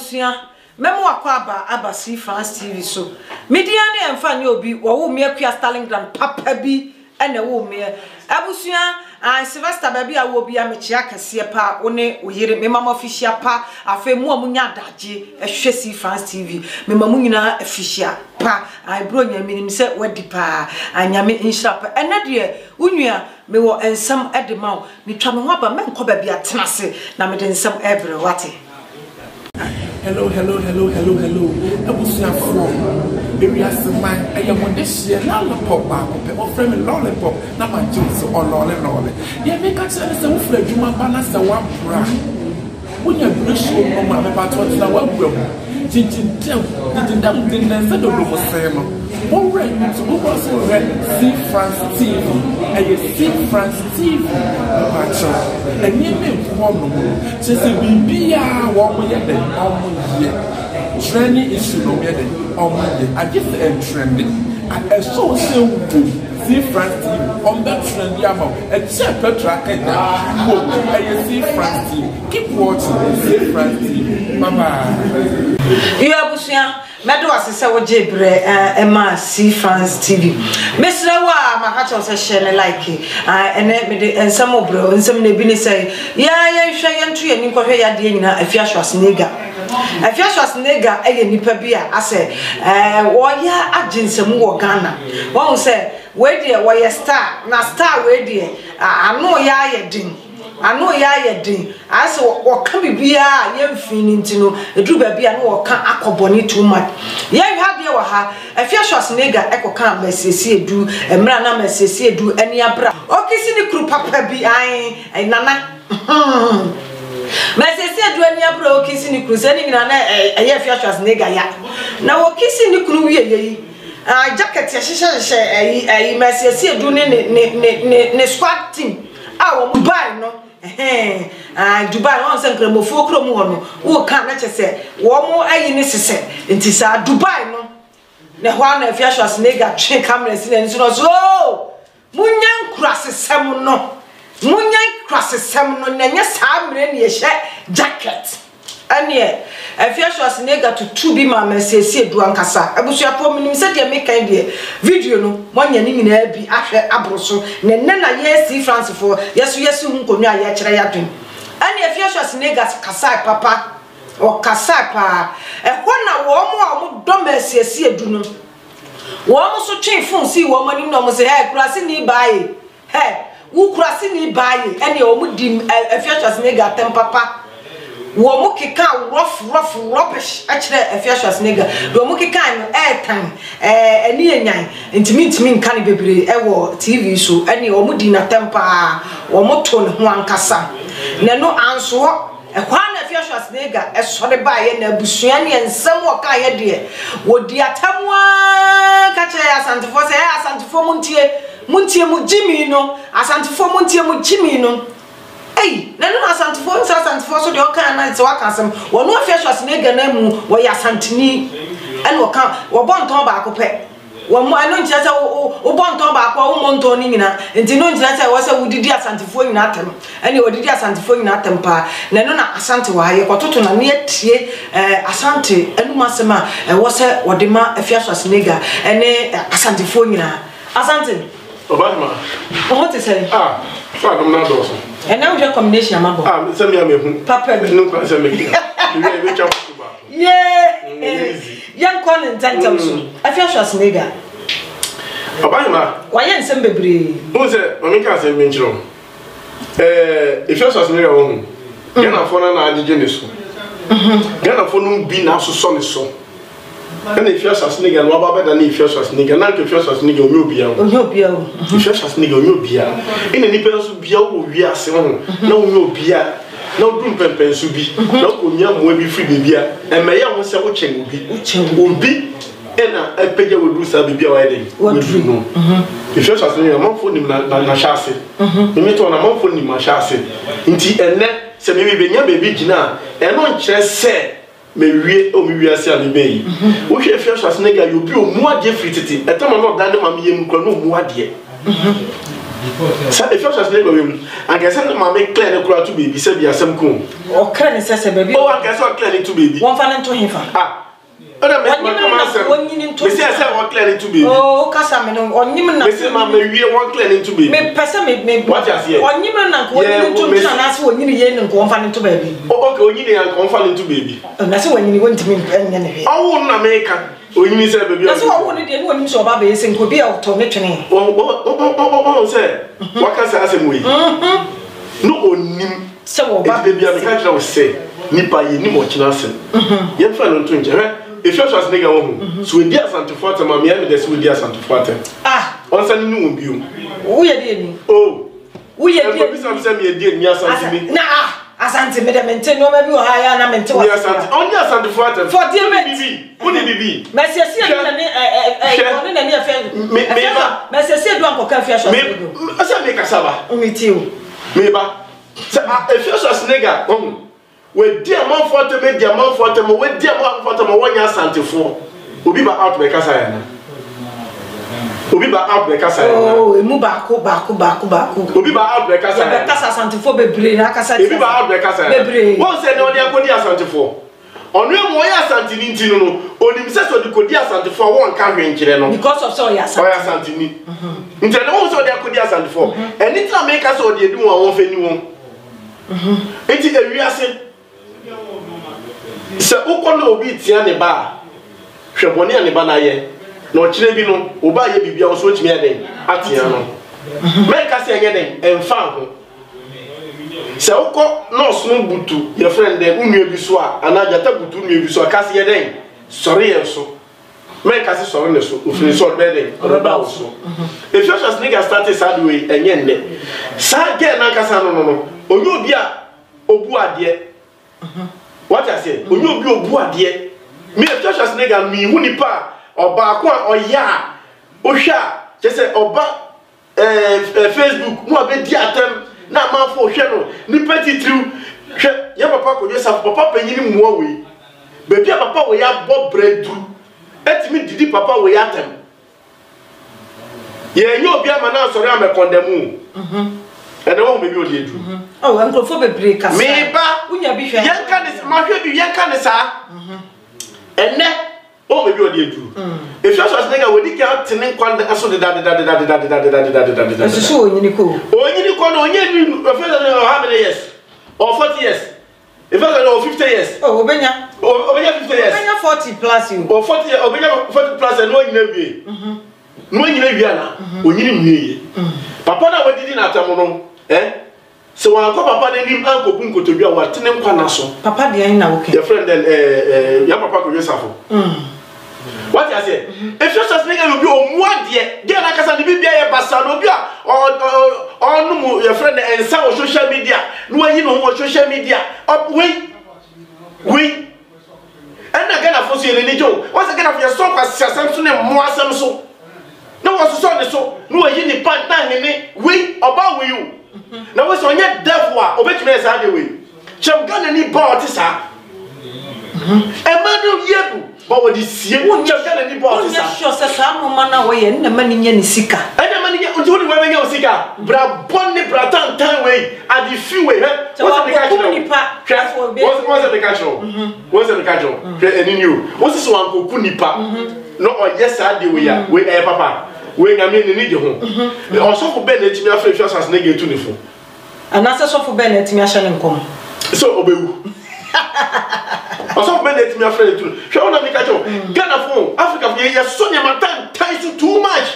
busia memo akwa aba see France TV so media na emfa nya obi wo me akua Stalingrad papa bi ene wo me abusia Sylvester baby a wo bi amechia kase pa wo ne oyire me mama official pa afa mu amunya daje ehwe see France TV me mamu nyina official pa ai bro nya minim se wadi pa anyame inshira pa ene de unua me wo ensam edema me twa me ho aba me nko ba bi atenase na me de ensam every wate. Hello. Abusia from area Seman. I am on this year. Lollipop, or frame a lollipop. Now my juice or lolly. Yeah, make us a friend. You might balance the one bra. When you brush your mama about what's the one will. Did see France TV. And you see France TV. And you may want to say, be a woman. Trending issue no better than Monday. I just am trending. And so see France TV on that trendy amount. And check Petra and see France TV. Keep watching see France TV. Bye bye. You are Busia. Medo asese wo jebre ema see France TV. Mesra wa makacha se share like ene me de ensam obro ensam na bi ni say ya hwe yentu ye nko hwe ya de nyina afiahwasnega afiahwasnega eye nipa bi a ase wo ya aginsem wo Ghana won say we de wo ye star na star we de ano ya yedin ano ya yedin ase wo ka bibia ye mfini ntino edu ba bia no wo ka akoboni too much ye hwa de wo ha afiahwasnega ekoka mesesi edu emra na mesesi edu ani abra okisi ni kru papa bi ai nana mesesi edu ani abra okisi ni kru se ni na eye afiahwasnega ya na okisi ni kru wie yi jacket ya hye mesesi edu ne squad team wo Dubai no Dubai on se nkremofo kromu ho no wo kan na chese wo mo ayi ne sese nti sa Dubai no ne ho na afiahwasnega twe camera si na nso so munyan krasesem no na nya sa mre ne ye hye jacket ane afiahwasnega to bi ma mesesi edu ankasa abusuapo minim se de me kan de video no monya ni nyina bi ahwe abroso ne na yesi France for yesu nkonwa ya kire ya dwen ane afiahwasnega kasai papa o kasai pa na wo mo do mesesi edu no wo mo so twen phone si wo mo ni no mo se kurasi ni baaye wo kurasi ni baaye ane o mo di afiahwasnega tem papa wo mo keka rough rubbish akire afiahwasnega wo mo keka no airtime ani enyan intimi nka ne bebre wo TV so ani wo mo di na tempa wo mo to ne ho ankasa ne no anso ehwa na afiahwasnega esore ba ye na busua ne ensem wo ka ye de wo di atamwa ka kire asantefo se asantefo muntie mu jimi no asantefo muntie mu jimi no na no asantefo so de oka na se wakasem wo no afiahwasnega na mu wo ya santini ene wo ka wo bonton ba akopɛ wo mo ano ntia se wo bonton ba akwa wo monton ni nyina enti no ntia se wo se wudidi asantefo nyina atem ene wo didi asantefo nyina atem pa na no na asante wa ye kototo na ne tie asante enu masema wo se wo de ma afiahwasnega ene asantefo nyina asante Obama what is say so I'm not doing. And now your combination amabo. Send me a papa no question me. You chop ba. Young con and tantum. Afiahwasnega. Obama. Why ensem bebre. Who say mama can say me nchiro. Afiahwasnega wo. Gana fo na agije ne so. Gana fo no bi na so ne so. And if you're Schwarzenegger, no about better than if you're Schwarzenegger, not if you're Schwarzenegger, you'll be out. If you're Schwarzenegger, you'll be out. In any person, be out, we are saying, no, you'll be out. No, don't pay to be. No, young will be free, baby. And my young was a watching will be. And I pay you will do some baby wedding. What do you know? If you're Schwarzenegger, I'm not phoning my chassis. You meet on a month phoning my chassis. Indeed, and then, so maybe baby Gina, and one chest said. Me wie o mi wiase a me bei wo hwe afiahwasnega you bi o mu ade frititi etam no dan ma me yem kro no mu ade Sa if you just nigga him and can send my make clear the to baby say be asem ko. O clear say baby. Oh, I can so clear to baby. One fan to him fa. Ah. Oda me come answer. Me say one clear to baby. Oh, kasa me no onyim na. Me say ma me wie one clear to baby. Me pese me what you say? Onyim na ko onyim to na say onyim ye no ko fan to baby. Oh, okay, onyim na ko fan to baby. Na say onyim wontimi enya ne hwe. Oh, na me ka. Onyim say baby. Na say wo ne de no onyim so ba be say ko bi a to ne twene. Oh, say. What can say asem we? No onyim. Say wo ba baby am ka try say. Nipa ye ni mo kina asem. Ye fa no to nje. If you just nigga one, so we dear Santa Forte, my me this we dear Santa Forte. Ah, on Sunday no be you. We are dear. Oh, we are dear. Some say me dear near Santa me. Nah, Asante me de maintain no maybe higher na maintain. Near Santa, on near Santa Forte. For dear me, who did be? Messi see na near fair. Messi see do anko kan fair shop. Me, asa me kasaba. Me too. Me ba. Say if you just nigga, we dear man for to make dear man for to we dear man for to one year Santifo. Obi ba out be kasa ya na. Obi ba out be kasa ya na. Oh, emu baako. Obi ba out be kasa ya na. Be kasa Santifo bebre na kasa. Obi ba out be kasa ya na. Bebre. Won say no dey akodi Santifo. Onu emu ya Santini ntinu no, onim se so dey kodi Santifo won ka hwe nkire no. Because of so ya Santini. Ntene won so dey akodi Santifo. Anytime make us so dey du won fe ni won. Enti ewiase se ukọ na obi tia ne ba hwebone ne ba na ye na o kire bi no oba ye bibia o so timi eden atia no me ka se enye den emfa ho se ukọ na oso butu ye friend den unu ebi so a anajata butu unu ebi so ka se ye den sori ye so me ka se sori ne so ofiri so be den o ba so if you just nigga start sad way enye nne sa ge na kasa no onye obi a obu ade what I say? When you be obu ade, me just as nigga me hu nipa oba ko oya ohwa je say oba Facebook mo be di atem na man fo hwe no nipa titru hwe ya papa ko je sa papa panyini muo we bebi papa we ya bo bredu etimi didi papa we ya atem ye nyo obi ama na sori am condemn and won me bi odi edu oh enkrofo bebre kasa me ba unya bi hwe yanka ne ma hwe bi yanka ne sa enne o me bi odi edu if you just nigga we di ka tene kwande aso de da so onyini ko no onye ni how many years or 40 years if I know 50 years oh obenya 50 years obenya 40 plus you or 40 obenya 40 plus no nyina wie no nyina wie na onyini nwie papa na wadidi na atamo no so wan ko papa na nim anko bu nkotobi a watene nkwa na so papa de na okay your friend then your papa ko yesafo what you say if you just nigga you be omuade get na kasa ni bibia ye basa no bi a onum your friend ensa on social media no ayi no on social media up we and na gana fosu ye ni jo what's gonna for your song kwase asem so ne mo asem so no was so ne so no ayi ni pantan ni we oba we you na we so onye devil a obetime esa de we chem gana ni ba otisa emanu yebu but what is sie chem gana ni ba otisa onya sure se sa no mana we ye na mani nya ni sika ena mani nya unti we nya sika bra bonne bra tan we at the few we what's the catch what's the catch any new what's so ankoku nipa no o yes ade we ya we papa we nyame ni je ho osofo be na timi afre fiasas na getu ni fo anase sofo be na timi ahye ne nkom so obewu osofo be na timi afre tu hwe ona mi ka jo Ghana fo Africa fo ye so nya matan ties too much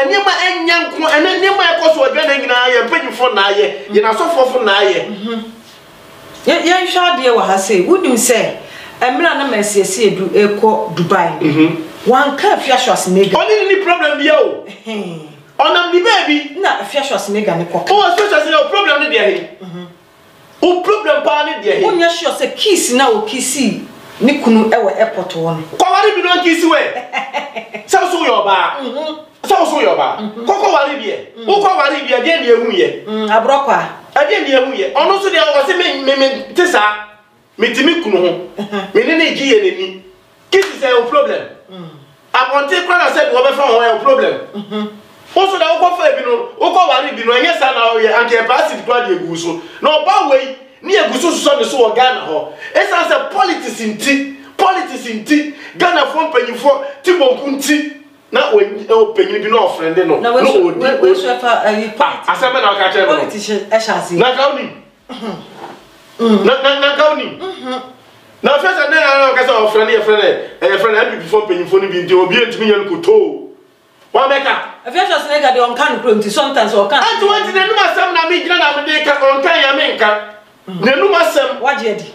enema enyanko enema ekoso Ghana nyina ye pedi fo na ye ye na sofo fo na ye ye hwa de wa ha sei wunim se emra na masiesi edu eko Dubai one ka fiashwas nega oni ni problem bia o ona mi baby na fiashwas nega ne kokka o fiashwas nega problem ni dia he o problem pa ni dia he onya sure se kiss na o kisi ni kunu ewe airport won ko wari bi no kisi we so yo ba so yo ba koko wari bi e o ko wari bi e dia ni ehu ye abrokwa dia ni ehu ye ono so dia o se me tisa metimi kunu ho me ne gi ye neni kisi say o problem aponte kwala said we be fa ho e problem also na wo fa bi no wo ko ware bi no enye sa na wo ye anke passive kwa de egu so na oba we ni egu so so so wo Ghana ho esa say politics inti Ghana fo mpanyifo ti bonku nti na o penyin bi no friend no no we so fa asema na ka chere politics e shasi na kauni na kauni na first na ka say friend MPP fo mpanyifo ni bi nti obi entimi yan ko to wa meka Fiasco Senegal de on kan kro nti sometimes o kan anti wanti na numa sam na me gina na me de ka on kan ya me nka na numa sam waje di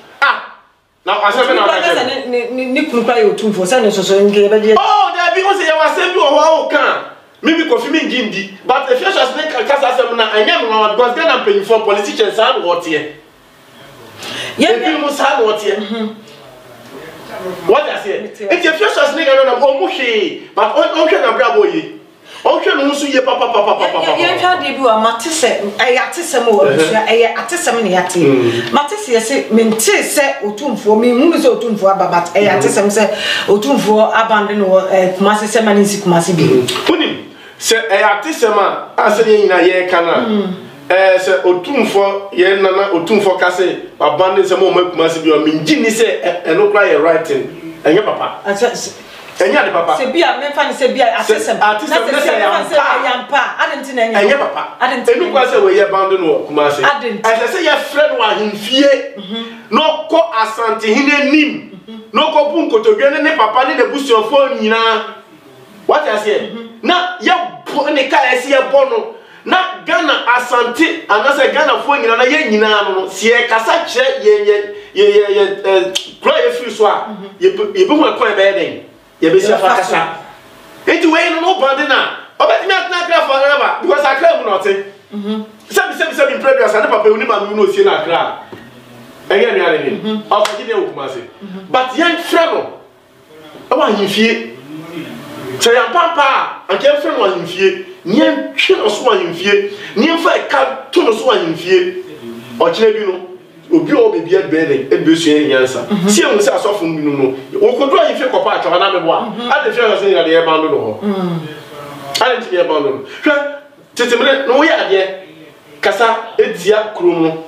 na asem na ka ni kunu kwa yo tumfo se ne soso nge be je there be o se ya wasem bi o wa o kan me bi kofi me ngindi but if Fiasco Senegal ka sa sam na anya no because Ghana pay for politicians and what here ye bi mo sa what here what I say if Fiasco Senegal no o mu hwe but o hwe na brabo yi o hwe no nso ye papa ye hwa de bi wa matese ayatesem o abusua atesem ne yate matese se mente se otumfo me hunu se otumfo ababat ayatesem se otumfo abande no kumase se manisi kumase bi unim se ayatesem a ase ye nyina ye kana se otumfo ye nana otumfo kase abande se mo kumase bi o me ngini se eno kra ye writing enye papa enya de papa se bia me fa ni se bia atesem na se yampa adenti na enya papa enu kwa se we ye band no kumase ese se ye friend wa himfie no ko asante hinenim no ko bu nkotodwe ne papa ne busuofo nyina what I say na ye ne ka ese ye bono na Ghana asante anase Ghana fo nyina na ye nyina no se ye kasa kire ye kura ye free so a ye be mu akon be den ye be se fakasa enti we no band na obetimi atna kra forever because akra mu note sebi previous and papa uni ma no sie na akra enye nua ni of gide okumase but yan freno e wa himfie se yan papa anke freno wa himfie nyen twe no so wa himfie nyen fa ka to no so wa himfie o kire bi no obi o bebi adbere ebesue nyansa sie mu se asofo mu no wo kodo himfie kopa atwa na mebo a ade fie se ya de e bando no ho ade ti e bando no hwe tetemre no wo ya de kasa etia krom no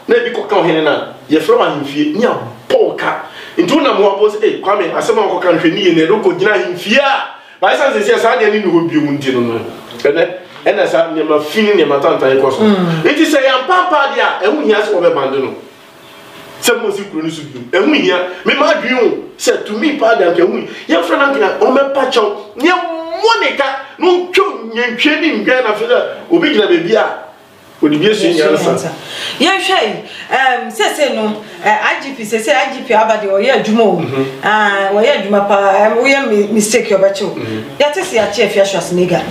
na bi koka ohene na ye from ahimfie nya polka ntu na mo abo se kwame asema koka nhwe ni ne ro ko gina ahimfie a ba isa se sa de ni no bi mu ndi no ena sa ne ma fini ne ma tanta e koso enti se ya papa dia ehu hia se obe bande no se mo si kuro ni su bi ehu hia me ma dwiun se to me pa da ke hu ye fra na nkina o me pa chaw ne monica no twu nyentwe ni ngwa na fe da obi gina bebi a odibie su nyansa ye hwei se no IGP se IGP abade o ye adwuma o wo ye adwuma pa wo ye mistake yo bacho ya tese ya che Fiasco Senegal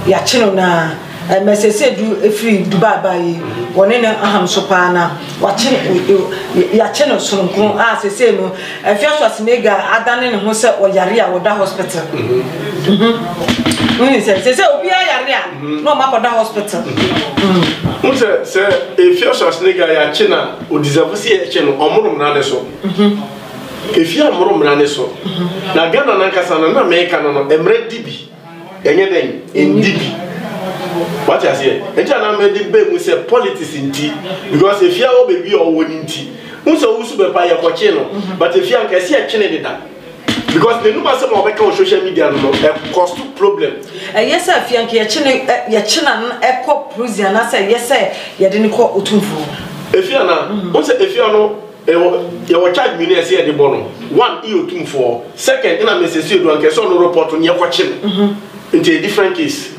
ya che no na mesese du free Dubai bayi woni na aham so pa na wa che ya che no sonko se no Fiasco Senegal adane ne ho se o yare a wo da hospital se obi yare a no ma ko da hospital se Fiasco Senegal ya che na o deserve se ya che no omuru mra ne so efia omuru mra ne so na Ghana na nkasa na America no emre dibi enye den ndibi what I say enja na me di be mu se politics nti because efia o bebi o woni nti unso usu be pa ye ko che no but efia nka se ya che ne dida because the number some obeka on social media no cause to problem yes afia nka ye che na e ko prison na say yes ye de ni ko otumfu efia na unse efia no ye wo charge me na se ye de bono one e otumfu second ina message do nka so no report ni ye ko che into a different case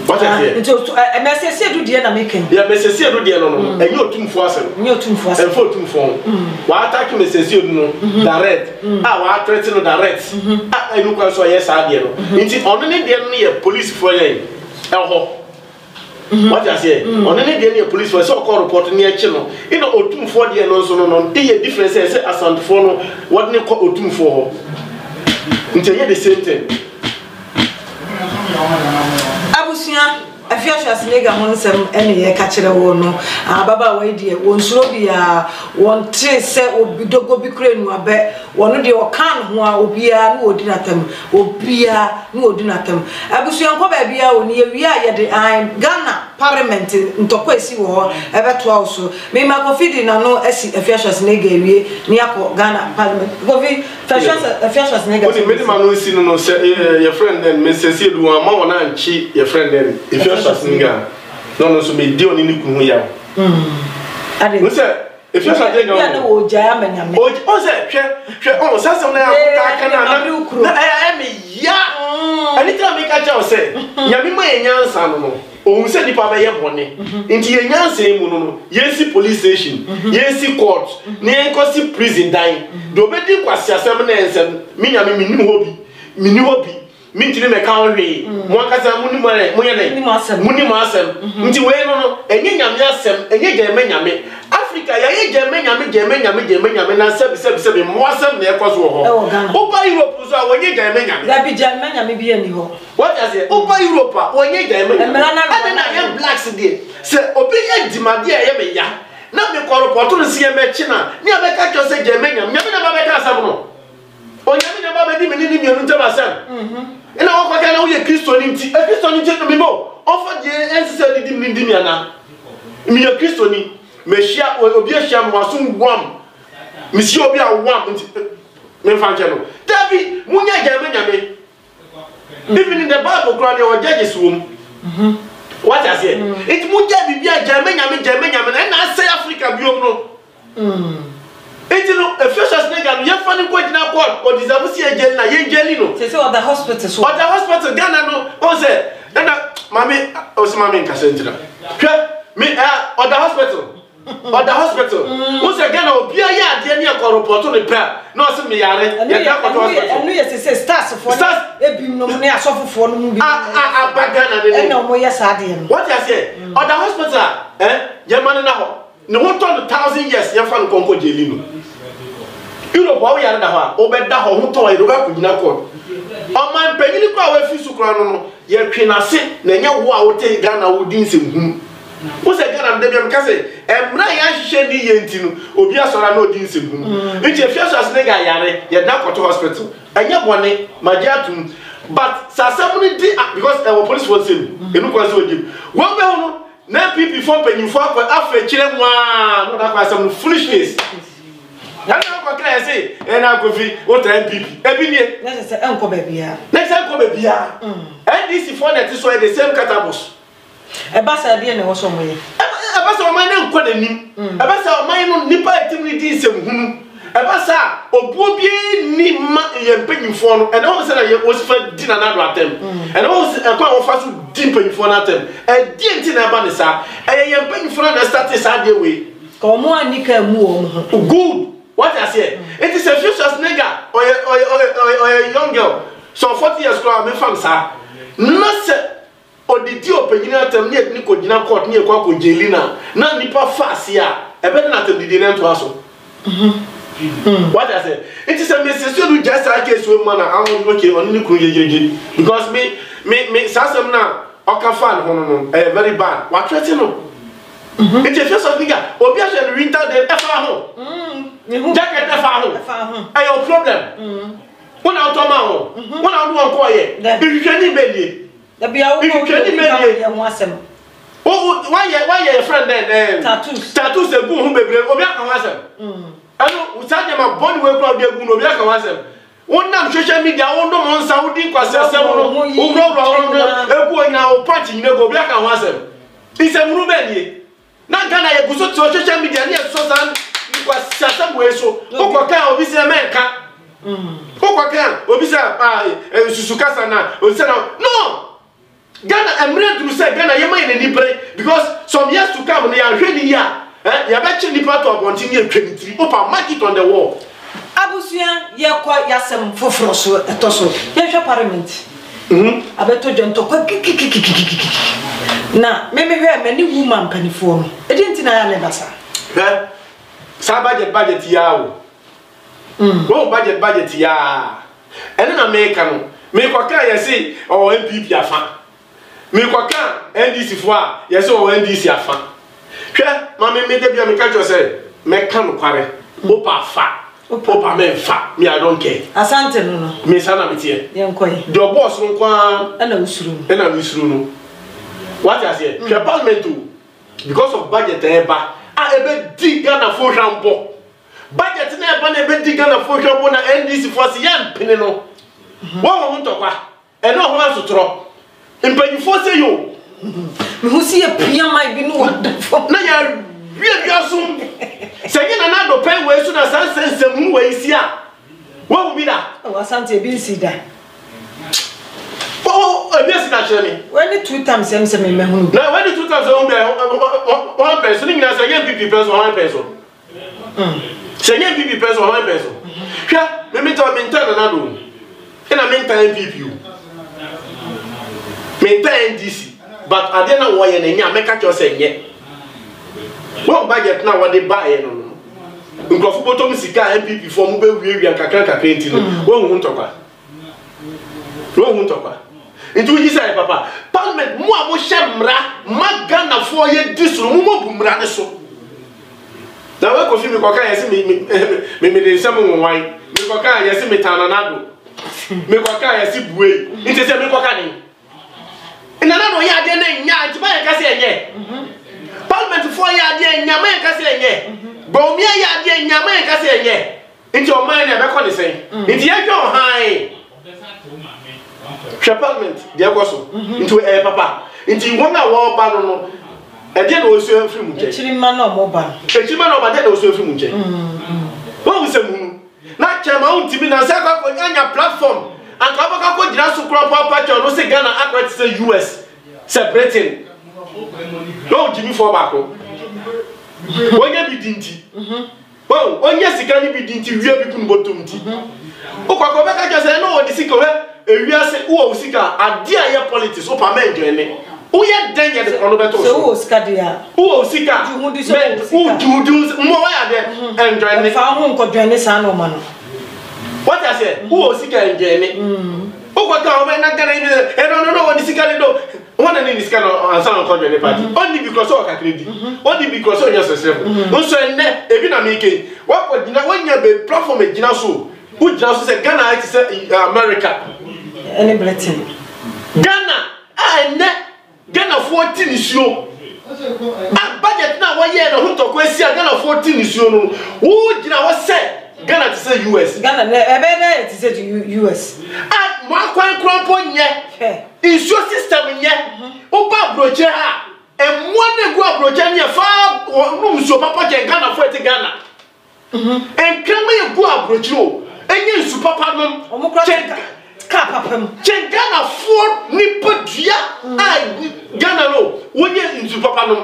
what I say into message do dia na making ya message do dia no enye otumfu asem enye otumfu asem enfo otumfu wa attack message do no direct wa threaten no direct enu kwa so yes adie no nti ono ne dia no ye police for yen eho what I say ono ne dia no ye police for so call report ni e chi no ina otumfu dia no so no e difference say asant for no what ne call otumfu ho nti ye the same thing abusia Afia Snega Monsem any a catcher no, Baba Wadi, one Slobia, one tea set or Bidogo Bicrane, or bet one of the can who are Obia, no dinatem, Obia, no dinatem. Abusian Cobabia, near we are the I'm Ghana, Parliament in Tokwesi war, ever to also. May my coffee no S. Afia Snega, Niako, Ghana, Parliament. Govi, Afia Snega. No, say your friend then, Mrs. You are more than cheap, your friend then. If you're Schwarzenegger, no, so me deal in the Kuya. I didn't say. If you're Schwarzenegger, oh, German, oh, Sasson, I am ya. Anytime I catch out, say, Yamima and Yansan, oh, said the Papa Yabone, into your Yansan Muno, Yensi police station, Yensi court, Niancosi prison dying. Dobedi was Yasaman and Minami Minu hobby. Minti me kawe mo kasa muni mare mo yene muni masem nti we no enye nyame asem enye geme nyame Africa ya ye geme nyame na sebi mo asem na ekoso ho oba Europe so wonye geme nyame da bi geme nyame bi ani ho what I say oba Europe wonye geme nyame na ye blacks dey se obi ye dimade ye me ya na me ko report no se ye me chi na ni abeka cho se geme nyame na ba beka asem no onyame na ba be di me ni mienu ntama asem ina wo kwa kana wo ye Kristo ni nti no me mo offer je ensese di dim yana mi ye Kristo ni me hia obi ahia mo asum guam mi si obi a wam nti me fa nche no dabi munya nyame even in the Bible crown your judges wom what I say it munya bibia nyame na say Africa biom no Eti no Efesos nega no yefani ko gina court o deserve see agel na ye geli no say other hospital so other hospital Ghana no o say na mami o si mami nka sentra hwe me other hospital o say Ghana obi aye ade ne ko report no pa no o say me yare ye da ko hospital no yes say stars for ebim no ne asofofo no mu bi aba Ghana ne na mo yes ade no what I say other hospital ye man na ho ne ho ton 1000 years ye fa no konko geli no Europe wa ya da ho obeda ho ho to Europe ko gina ko o man panyini ko awa fi sukura no ye twe na se na nya wo a wo te Ghana wo din semhum wo se Ghana de bi ka se emra ya hihye ni ye ntinu obi asora na odin semhum nti Efesos ne ga yare ye da ko to hospital anya bone magiatum but sasam ni di because our police was saying enu ko se ojim wo be ho no na people for panyinfo akwa afa kire mu a no da kwa some foolishness na ko kra say na ko fi o tra MPP ebi nie na say enko bebia NDC for net so the same catabos e ba sa de ne wo so mo ye e ba sa o man na nko nanim e ba sa o man no nipa etimni di sem hunu e ba sa obuo bi ni ma ye mpanyinfo no e na wo say na ye wo sifa di na na do atem e na wo kwa wo fa so di mpanyinfo na atem e di enti na ba ne sa e ye mpanyinfo na start sa de we ko mo anika mu o mo good. What I say? It is a future nigga or a young girl. So 40 years ago, I'm a fan, sir. Not or the deal opinion to me, Nico Gina Court near Quaco Jelina. Not nipa fast here. I better not be the to us. What I say? It is a message to just like a swim man. I won't look on the because me, Sassam now, or can find very bad. What you know? It's a first of nigga. Obia and winter the F jacket F your problem. One out of my one out one quiet. If you any belly, the oh, why your friend then? Tattoos a boom baby, Obia can answer. I know, without them, a body will probably be a boom, Obia can answer. One time social media, one on Saudi, because who go now punching, Obia can answer. It's a Ruben. Na Ghana ye guso to social media ni so san kwa sasa bweso kokwa kan obi se menka kokwa kan obi se susuka sana obi se no Ghana emre dru se Ghana ye man ni pray because some years to come na hwedi ya ya be chi ni part of continue 23 open market on the wall abusuan ye kwa yasem foforo so etoso ye hwe parliament abeto jonto kwa na me hwe mani woman panifo no e di ntina ya ne basa sa budget ya wo budget ya ene na me ka no me kwa ka ya say o MPP afa Me kwaka NDC fo a yes o NDC afa hwe ma me de bia me ka cho say me ka no kware opa fa opa me fa me I don't care asante no me sana me tie ye nkoy the boss no kwa na usuru no what I say hwe parliament because of budget eba ebe di Ghana fo hwampo budget na eba na ebe di Ghana fo hwampo na NDC fo se ya mpene no wo ntokwa eno ho asotro impanyifo se yo me hu si e pia mai bi no wonderful na ya wie asum se ye na do pen we so na sansensem hu we isi a wo bi da o asante bi si da ebi si na chere me when 2 times em se me hu na when 2 times o be one person ni na say ye PP person one person se ye PP person one person hwa me to maintain na do ina maintain PP maintain NDC but I didn't know why you nya make catch say nye wo budget na what they buy no nkofo bottom sika MPP for mu be wi kakra enti no wo hu ntokwa nti uji say papa parliament mu a mo hye maga na fo ye disuru mu mo bu mra ne so na we kofi mi koka yesi me de nsam nwan mi koka yesi me tananado mi koka yesi buwe nti se mi koka ni ina na no ya de na nya nti ba ya ka se enye parliament fo ya de nya ma ya ka se enye ba omi ya de nya ma ya ka se enye nti o man na be ko ni sen nti ya jo han parliament de akoso nti papa nti wona wo ba no e de no osu afiri mu je echirima na mo ba de no osu afiri mu je wo se mu na chema unti bi na se ka ko anya platform and ka ko jira su kro papa cha no se Ghana akwat se US se Britain no Jimmy for back wonya bi dinti wo onye sika ni bi dinti wie bi kun botum ti o kwa ko be ka cha se no wo di sika we ewiase wo sika ade aye politics o pa men join o ye denye de kono beto so wo sika dia wo sika men du mo wa ya de enjoy ne fa ho nko join ne sa no ma no what I say wo sika enjoy o kwa ka o be na gana ni no wo di sika ni do wona ni sika no ansa no join ne party only because o ka credit only because o just self no so enne ebi na me ke wa ko gina wonya be platform e gina so who just say Ghana it say America any Britain Ghana Ghana 14 isuo budget na wa ye na hu to kwesi Ghana 14 isuo no wo gina wo say Ghana to say US Ghana ebe na it say US mo akwan kronpo nye isuo system nye o ba broche ha emo na gu broche nye fa no so papa je Ghana 40 Ghana enkama ye gu broche o enye su papa no ka papam Ghana for nipa dia Ghana no wonye nsu papa no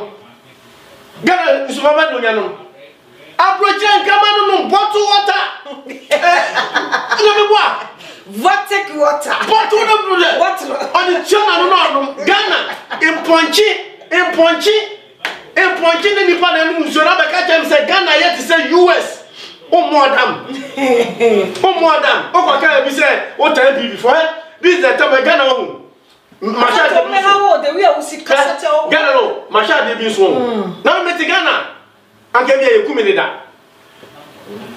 Ghana nsu papa no nya no approach nkama no bottle water no me boa Vatic water bottle no water on the channel no Ghana imponchi ne nipa na no nsu na be ka chem say Ghana yet say US o modam o kwa ka bi say o time bi before this the time Ghana o masha de me hawo de we usi kasate o Ghana no masha de bi so na me ti Ghana anke bi e kumi ni da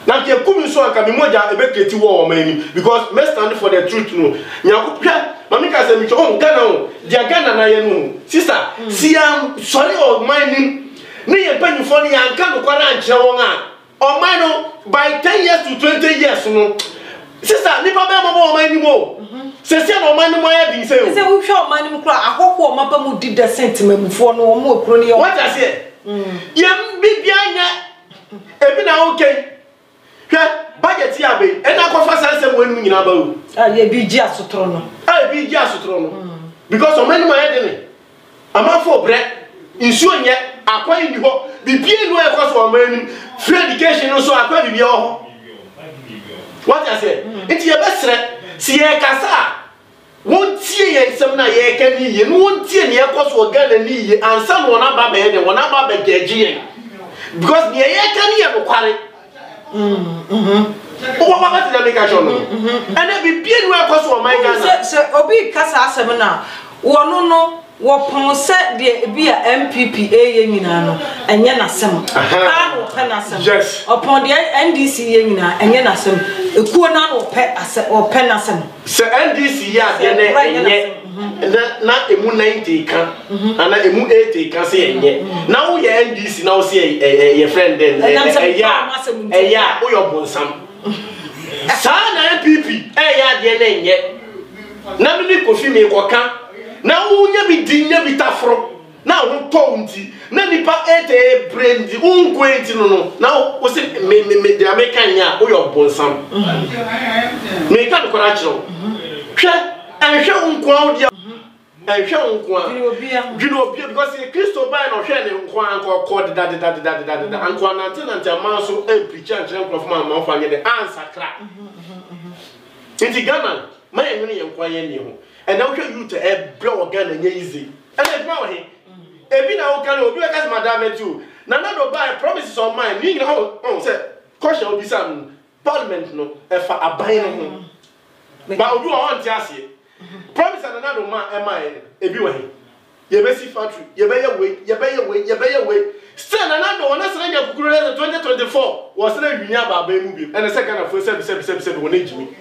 na ke kumi so anka me moja e be kreti wo o mani because me stand for the truth no nyakopia mami ka say mi o Ghana o dia Ghana na ye no sister siam sorry o mining ni ye panifo ni anka no kwara anche won a o mano by 10 years to 20 years no sister ni pa be mo mani mo se se no mani mo ya din se o se wo hwe o mani mo kra ahokwo o mapa mu di decent mabufo no o mo okro ni what I say yem bibia nya ebi na okay hwe budget ya be e na kofa sansem wonu nyina ba o ye bi ji asotro no bi ji asotro no because o mani mo ya din amafo bre insuo nye akwa ndi ho bibie no e kwaso o mani free education no so akwa bibie ho what I say it ye besre si ye kasa won tie ye nsem na ye ka ni ye no won tie ne ye kwaso Ghana ni ye ansa no na ba be ye de wona ba be geje ye because ne ye ka ni ye no kware o ba ba ti da make action no and bibie no e kwaso o my Ghana se obi kasa asem na wono no Wopon se de bi a MPP ye nyina no enye nasem ka no pe nasem yes opon de NDC ye nyina enye nasem ekuo na no pe ase o pe nasem se NDC ya de na enye na emu 90 kan ana emu 80 kan se enye na wo ye NDC na wo se ye friend den ya wo yo bonsam sa na MPP ya de na enye na mi Kofi me koka na unya bi dinya bi tafro na wo to nti na nipa ete brand unkwenti no na wo se me de American ya wo yo bonsam me kan ko na chiro hwe enhwe unkwa wo dia enhwe unkwa dwino obia because Christo by no hwe ne unkwa anko ko de da anko na nti man so preach and chire nkrofo man fa nye de answer kra nti Ghana ma yenwe ye nkwa ye ni ho and now you to a blow again and easy. And it's not him. Ebi na okay, obi we cast madam too. Na do buy promises on mine. Ni no say caution will be some parliament no e fa aban no. But obi want to ask you. Promise na do man e mine ebi we him. Ye be see factory, ye be way. Still na do na say na kukuru 2024 was na winya baba mu bi. And the second of se won ejimi.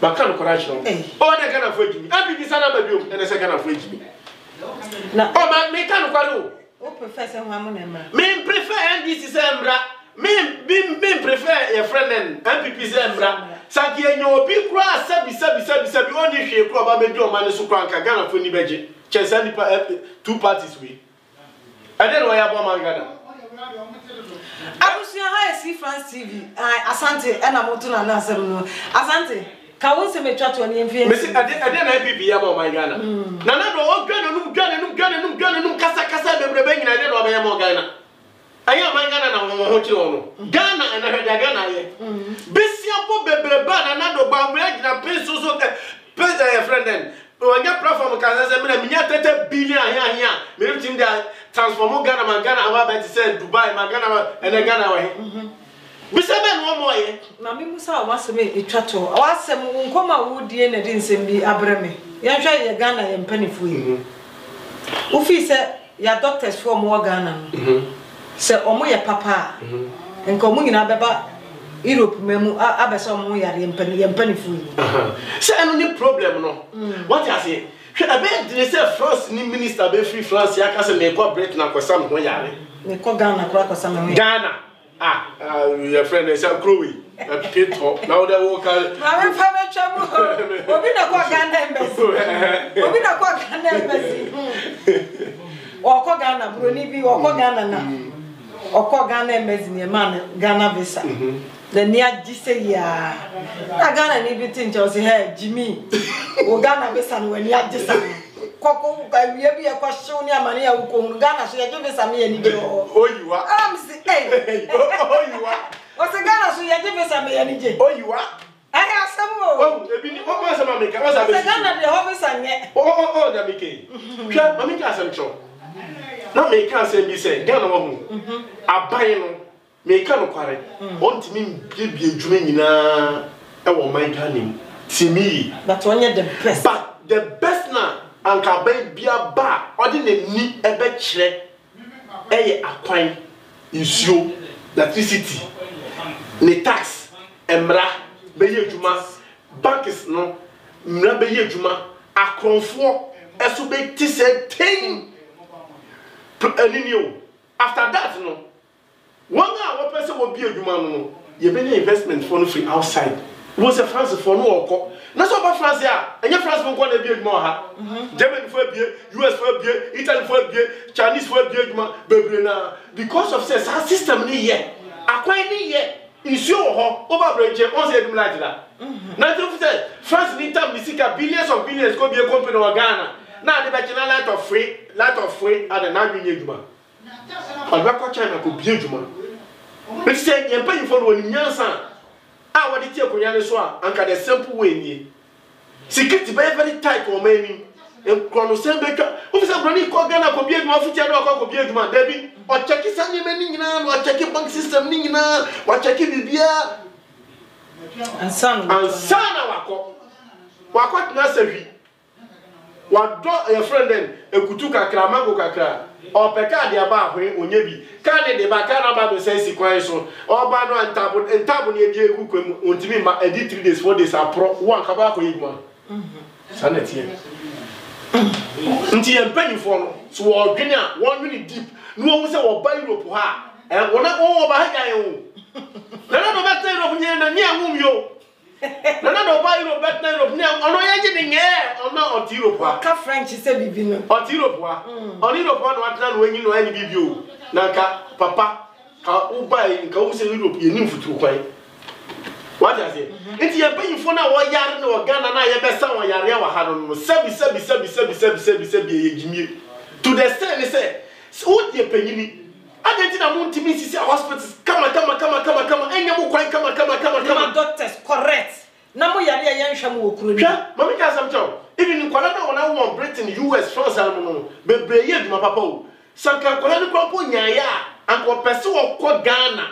Bakano correction. Oh, they can afford me. I be sana baby and the second afford me. Na oh me can kwado. O professor Hamunema. Me prefer NDC Zembra. Me prefer your friend and MPP Zembra. Saki enyo obi kura sabi oni hwe kura ba medu o mane so kura nka Ghana fo ni beje. Chesa ni two parties we. And then why about Ghana? Abusia ha see France TV. Asante na moto na asem no. Asante ka won se metwa to ne mfie. Me se ade na MPP ya ba Ghana. Na do o gwanenum kasa bebrebe nyina de do ba ya Ghana. Aya Ghana na ho chi ono. Ghana na hweda Ghana ye. Besia po bebrebe na do ba mra gina peso so pay friend then. When your platform can say me na 30 billion here. Me team dey transform Ghana aba bet say Dubai Ghana and Ghana we. Bisabe no mo ye. Na me musa o wasem etwa to. O wasem nkoma wo die na di nsem bi abreme. Ya hwa ye Ghana ye mpanifo yi. Wo fi se ya doctors for mo Ghana no. Se omo ye papa. Nka omo nyina beba Europe memu abesa omo yare mpanifo yi. Se eno ni problem no. What you say? Hwe abe dey say France ni minister be free France ya ka se me ko break na kwasa me ho yare. Me ko Ghana kura kwasa me ho. Ghana your friend is a Chloe, a pit now they walk out. I'm a trouble. Obi na kwa Ghana embassy. Obi na kwa Ghana embassy. Oko Ghana broni bi oko Ghana na. Oko Ghana embassy ni man Ghana visa. The near gise ya. Na Ghana ni bi tin Chelsea hey Jimmy. O Ghana visa no when ya gisa. Koko we bi e kwa show ni amane ya uko Ghana so ya give visa me ni bi o. Oh you are. I'm say hey. Oh you are. What's the Ghana so ya give visa me ni je. Oh you are. I have some more. Oh, ebi ni o ma sama make. What's that? The Ghana the office anye. Oh that make. Hwa mami ka asem cho. Na me ka asem bi say Ghana wo hu. Aban no me ka no kware. On timi bie dwuma nyina e wo man Ghana timi. But onye the best. But the best na anka ban bia ba odi ne ni ebe kire eye akwan isuo electricity ne tax emra beye djuma banks no mra beye djuma akronfo eso be ti se ten anini after that no one a wo person wo bi adwuma no ye be ne investment for no free outside wo se France for no okọ na so ba France ya enye France for na bi adwuma ha Germany for bi US for bi Italy for bi Chinese for bi adwuma bebre na because of say system ni ye akwan ni ye issue ho over bridge on say adwuma like that na to say France ni tam bisika billions of billions go bi a company wa Ghana na de be china light of free and na adwuma adwuma alba China ko bi adwuma but say ye pay for no nyansa what did you so anka the simple way ni security very tight or many and chrono sembeca officer brani ko Ghana ko bi adwuma fitia do ko bi adwuma dabi o check sanye mani nyina o check bank system ni nyina o check bibia ansana wako na sawi What do your friend then? A kutuka kramango kakra. Or pecca de aba when onyebi. Can de bacana baba says sequence or bano and tabo near J. Wookum untimi ma edit 3 days, 4 days are pro one cabako igman. Sanity. Until I'm penny for so or Guinea 1 minute deep. No one said or buy Europe ha. And when I go over here. None of that time of near whom you. None of buy Europe that night of near or no engine air or not on Europe. Ka French said bibino. On Europe. On Europe one when you know any video. Naka papa ka ubai nka wo se Europe ye nim futuru kwan. What I say? Enti ye pay for na wo yare na wo Ghana na ye be sa wo yare wa ha no sebi ye gimie. To the extent say wo ye panyini adenti na mo ntimi sisi hospitals kama enya mo kwan kama doctors correct. Na mo yare ye nhwa mo okuru ni. Mami ka sam chow. Even kwala na wona wo Britain, US, France no bebre ye duma papa o. Sanka kwala ni kwa po nyaya anko pese wo ko Ghana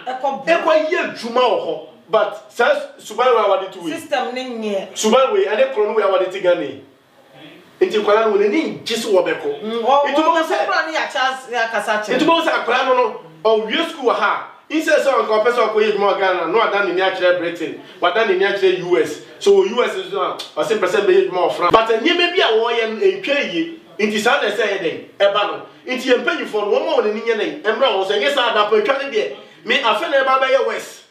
ekwa ye djuma ho but says subai wa wadi tu we system ni nye subai we ane kro no we wadi ti Ghana enti kwala no ni jisu wo beko itu mo se kwala ni ya chance ya kasache itu mo se kwala no o we school ha inse so anko pese wo ko ye djuma Ghana no adan ni akire Britain wadan ni akire US so US is o se percent be ye djuma France but nyeme bia wo ye entwa ye inti sa na say den eba no inti empanyifo no wo ma ni nye nen emra wo so nye sa da pa twa ne de me afa na eba ba ye west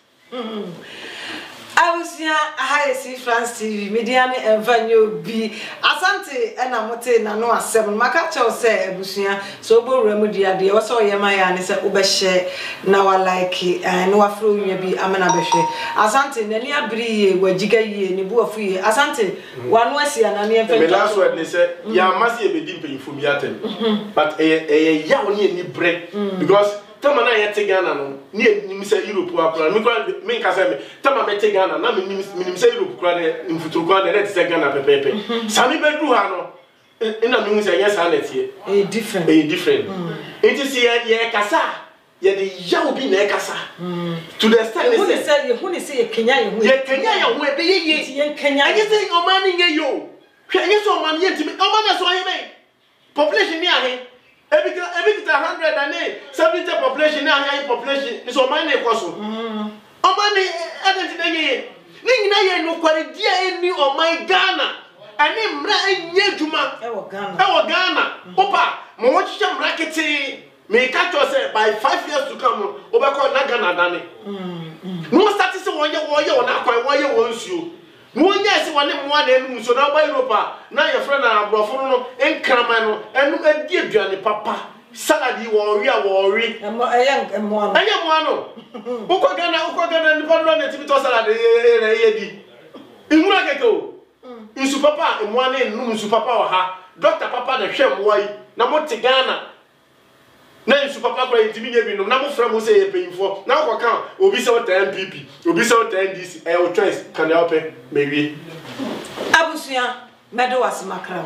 Abusia ahayesi France TV media ne envanyo bi asante na mote na no asem maka chew say abusia so obowura mu dia de wo so ye ma ya ne say obehye na wa like na wa fro nwa bi amana behwe asante na ni abiri ye wajiga ye ni bu afu ye asante wanu asia na ne envanyo me last word ne say ya masi e bedi mpanyifo bi atem but ya woni ni break because tama na yete Ghana no ni nim se Europe akura me nka se me tama me te Ghana na me nim se Europe kura ne mfuturu kura ne te se Ghana pepepe sami bedru ha no ina me hu se yes ha netie different it is ye kasa ye de yawo bi na kasa to the extent say hu ni say ye Kenya ye hu e be ye Kenya I just say o man ni yo hwe ye so man ye ntimi o man so ye me population ni ahe Ebikita 100 and 70 population na high population is o man na ekoso. O man ni adenti na ye. Ni nyina ye no kware dia eni o man Ghana. Ani mra enye djuma. E wo Ghana. Opa, mo wo chiche mra kete. Me ka cho say by 5 years to come obekọ na Ghana dane. No start say wo ye na kwan wo ye wo nsuo. Munya si wane mwa na enu so na ba Europa na ye friend na abrofo no enkrama no enu adi aduane papa salad wo wi emo no uko Ghana ni pano na timi to salad ye di imura keko insu papa emo na enu insu papa wa ha doctor papa na hwe mwa yi na mo te Ghana na insu papa kwa intimi nye bi no na mo fra mo say ye payinfo na ko kan obi se o ta MPP obi se o ta NDC o choice kan ya ope mewie abusia medo wasimakra